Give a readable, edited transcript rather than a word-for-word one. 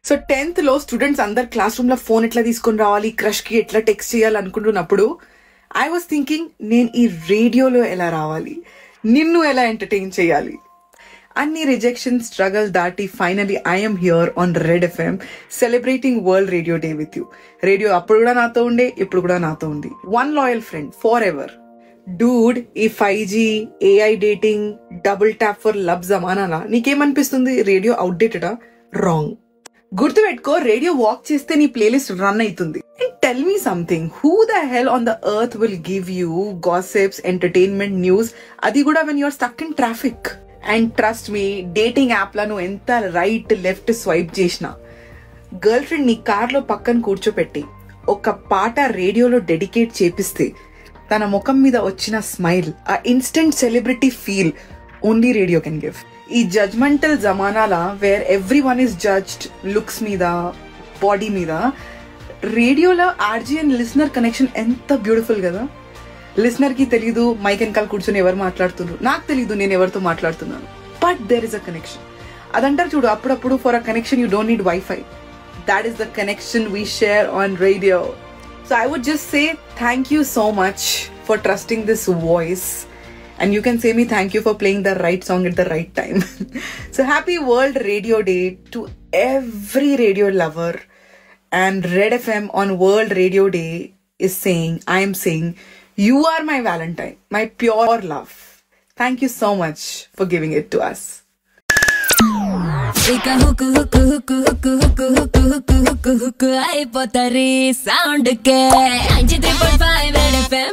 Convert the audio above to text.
So 10th లో students అందరు class room లో ఫోన్ ఎట్లా తీసుకొని రావాలి, క్రష్ కి ఎట్లా టెక్స్ట్ చేయాలి అనుకుంటున్నప్పుడు ఐ వాజ్ థింకింగ్ నేను ఈ రేడియోలో ఎలా రావాలి, నిన్ను ఎలా ఎంటర్టైన్ చేయాలి. అన్ని రిజెక్షన్ స్ట్రగల్ దాటి finally I'm here on red FM celebrating world radio day with you. Radio అప్పుడు కూడా నాతో ఉండే, ఇప్పుడు కూడా నాతో ఉంది. One loyal friend forever. Dude, ఈ 5G AI dating double tap for love జమానాలా నీకేమనిపిస్తుంది? రేడియో అవుట్డేటెడా? రాంగ్. గుర్తుపెట్టుకో, రేడియో వాక్ చేస్తే నీ ప్లేలిస్ట్ రన్ అవుతుంది. And tell me something, who the hell on the earth will give you gossips, entertainment, news, అది కూడా when you're stuck in traffic. And trust me, dating app లను ఎంత right left swipe చేసినా girlfriend నీ కార్లో పక్కన కూర్చోపెట్టి ఒక పాట రేడియోలో డెడికేట్ చేపిస్తే తన ముఖం మీద వచ్చిన స్మైల్, ఆ instant celebrity feel only radio can give. ఈ జడ్జ్మెంటల్ జమానాలా where everyone is judged looks మీద, బాడీ మీద, రేడియోలో ఆర్జీ అండ్ లిసనర్ కనెక్షన్ ఎంత బ్యూటిఫుల్ కదా. లిసనర్ కి తెలీదు మైక్ వెనకాల కూర్చొని ఎవరు మాట్లాడుతున్నారు, నాకు తెలీదు నేను ఎవరితో మాట్లాడుతున్నాను, but there is a connection. అదంటారు చూడు, అప్పుడప్పుడు for a connection you don't need wifi. That is the connection we share on radio. So I would just say thank you so much for trusting this voice. And you can say me thank you for playing the right song at the right time. So happy World Radio Day to every radio lover. And Red FM on World Radio Day is saying, I am saying, you are my Valentine, my pure love. Thank you so much for giving it to us. Sound ke 93.5 Red FM